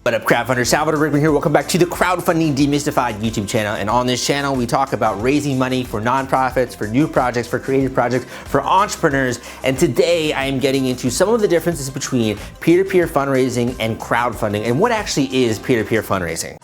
What up, crowdfunder? Salvador Briggman here. Welcome back to the Crowdfunding Demystified YouTube channel. And on this channel, we talk about raising money for nonprofits, for new projects, for creative projects, for entrepreneurs. And today I am getting into some of the differences between peer-to-peer fundraising and crowdfunding, and what actually is peer-to-peer fundraising.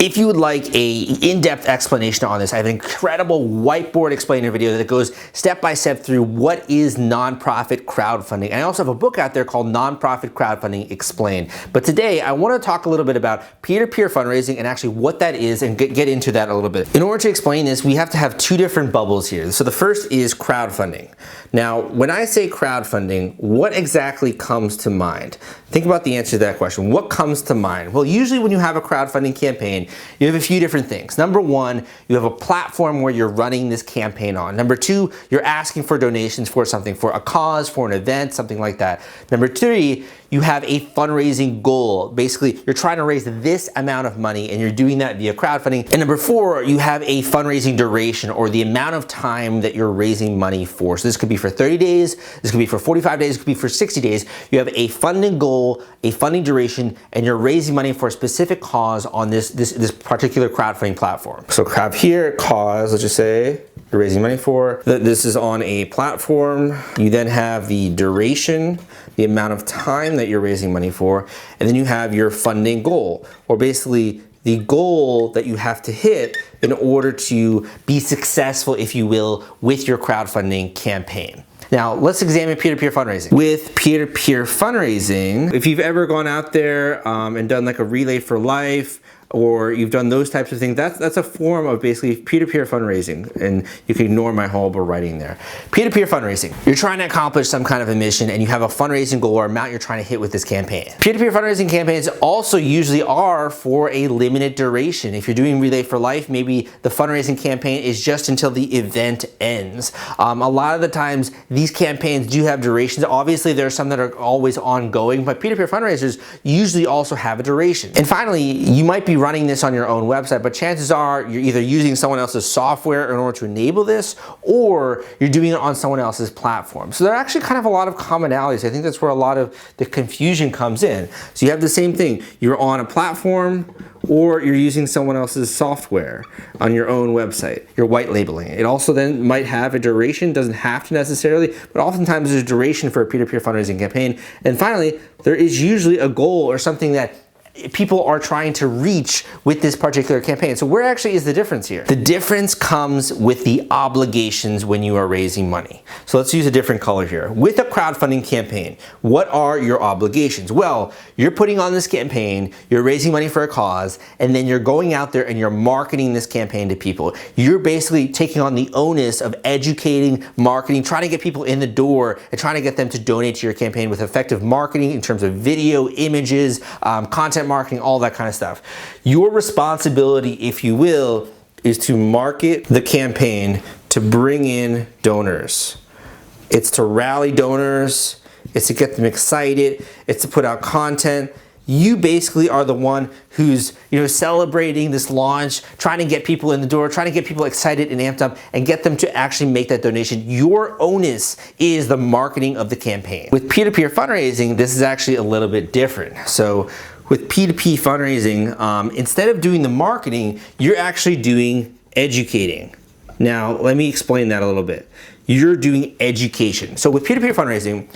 If you would like a in-depth explanation on this, I have an incredible whiteboard explainer video that goes step-by-step through what is nonprofit crowdfunding. And I also have a book out there called Nonprofit Crowdfunding Explained. But today, I want to talk a little bit about peer-to-peer fundraising and actually what that is and get into that a little bit. In order to explain this, we have to have two different bubbles here. So the first is crowdfunding. Now, when I say crowdfunding, what exactly comes to mind? Think about the answer to that question. What comes to mind? Well, usually when you have a crowdfunding campaign, you have a few different things. Number one, you have a platform where you're running this campaign on. Number two, you're asking for donations for something, for a cause, for an event, something like that. Number three, you have a fundraising goal. Basically, you're trying to raise this amount of money and you're doing that via crowdfunding. And number four, you have a fundraising duration, or the amount of time that you're raising money for. So this could be for 30 days, this could be for 45 days, it could be for 60 days. You have a funding goal, a funding duration, and you're raising money for a specific cause on this particular crowdfunding platform. So crowd here, cause, let's just say, you're raising money for. This is on a platform. You then have the duration, the amount of time that you're raising money for, and then you have your funding goal, or basically the goal that you have to hit in order to be successful, if you will, with your crowdfunding campaign. Now, let's examine peer-to-peer fundraising. With peer-to-peer fundraising, if you've ever gone out there and done like a Relay for Life, or you've done those types of things, that's a form of basically peer-to-peer fundraising, and you can ignore my horrible writing there. Peer-to-peer fundraising, you're trying to accomplish some kind of a mission and you have a fundraising goal or amount you're trying to hit with this campaign. Peer-to-peer fundraising campaigns also usually are for a limited duration. If you're doing Relay for Life, maybe the fundraising campaign is just until the event ends. A lot of the times, these campaigns do have durations. Obviously, there are some that are always ongoing, but peer-to-peer fundraisers usually also have a duration. And finally, you might be running this on your own website, but chances are you're either using someone else's software in order to enable this, or you're doing it on someone else's platform. So there are actually kind of a lot of commonalities. I think that's where a lot of the confusion comes in. So you have the same thing. You're on a platform, or you're using someone else's software on your own website. You're white labeling it. It also then might have a duration, doesn't have to necessarily, but oftentimes there's a duration for a peer-to-peer fundraising campaign. And finally, there is usually a goal or something that people are trying to reach with this particular campaign. So where actually is the difference here? The difference comes with the obligations when you are raising money. So let's use a different color here. With a crowdfunding campaign, what are your obligations? Well, you're putting on this campaign, you're raising money for a cause, and then you're going out there and you're marketing this campaign to people. You're basically taking on the onus of educating, marketing, trying to get people in the door and trying to get them to donate to your campaign with effective marketing in terms of video, images, content marketing, all that kind of stuff. Your responsibility, if you will, is to market the campaign to bring in donors. It's to rally donors, it's to get them excited, it's to put out content. You basically are the one who's celebrating this launch, trying to get people in the door, trying to get people excited and amped up and get them to actually make that donation. Your onus is the marketing of the campaign. With peer-to-peer fundraising, this is actually a little bit different. So with P2P fundraising, instead of doing the marketing, you're actually doing educating. Now, let me explain that a little bit. You're doing education. So with peer-to-peer fundraising,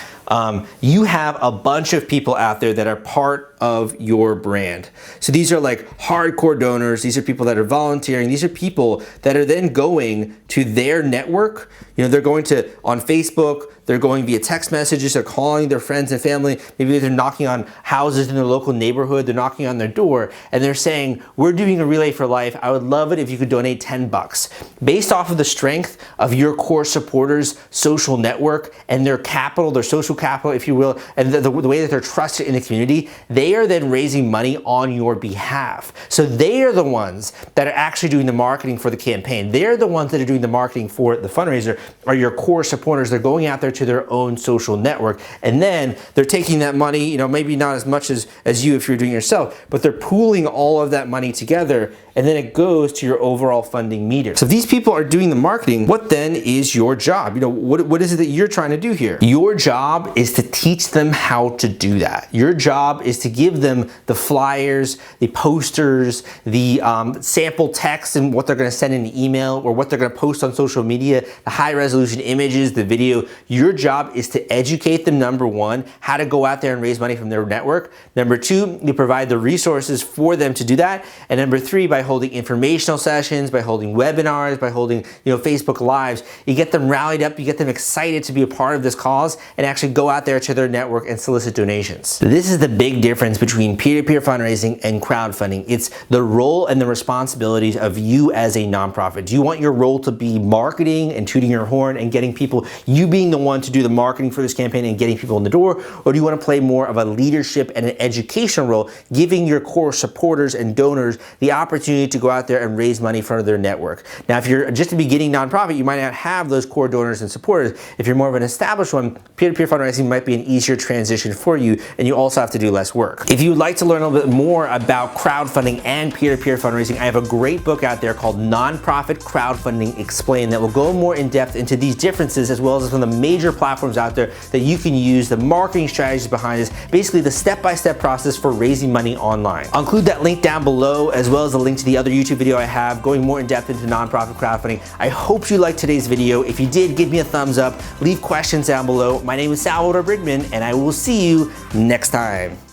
you have a bunch of people out there that are part of your brand. So these are like hardcore donors. These are people that are volunteering. These are people that are then going to their network. They're going to on Facebook, they're going via text messages, they're calling their friends and family. Maybe they're knocking on houses in their local neighborhood, they're knocking on their door, and they're saying, we're doing a Relay for Life. I would love it if you could donate $10. Based off of the strength of your core supporters' social network and their capital, their social social capital, if you will, and the way that they're trusted in the community, they are then raising money on your behalf. So they are the ones that are actually doing the marketing for the campaign. They're the ones that are doing the marketing for the fundraiser, are your core supporters. They're going out there to their own social network, and then they're taking that money, you know, maybe not as much as you if you're doing it yourself, but they're pooling all of that money together, and then it goes to your overall funding meter. So if these people are doing the marketing, what then is your job? You know, what is it that you're trying to do here? Your job is to teach them how to do that. Your job is to give them the flyers, the posters, the sample text and what they're gonna send in the email or what they're gonna post on social media, the high resolution images, the video. Your job is to educate them, number one, how to go out there and raise money from their network. Number two, you provide the resources for them to do that. And number three, by holding informational sessions, by holding webinars, by holding, you know, Facebook Lives, you get them rallied up, you get them excited to be a part of this cause and actually go out there to their network and solicit donations. This is the big difference between peer-to-peer fundraising and crowdfunding. It's the role and the responsibilities of you as a nonprofit. Do you want your role to be marketing and tooting your horn and getting people, you being the one to do the marketing for this campaign and getting people in the door? Or do you want to play more of a leadership and an educational role, giving your core supporters and donors the opportunity to go out there and raise money for their network? Now, if you're just a beginning nonprofit, you might not have those core donors and supporters. If you're more of an established one, peer-to-peer fundraising might be an easier transition for you, and you also have to do less work. If you would like to learn a little bit more about crowdfunding and peer-to-peer fundraising, I have a great book out there called Nonprofit Crowdfunding Explained that will go more in depth into these differences as well as some of the major platforms out there that you can use, the marketing strategies behind this, basically the step-by-step process for raising money online. I'll include that link down below as well as a link to the other YouTube video I have going more in depth into nonprofit crowdfunding. I hope you liked today's video. If you did, give me a thumbs up, leave questions down below. My name is Salvador Briggman, and I will see you next time.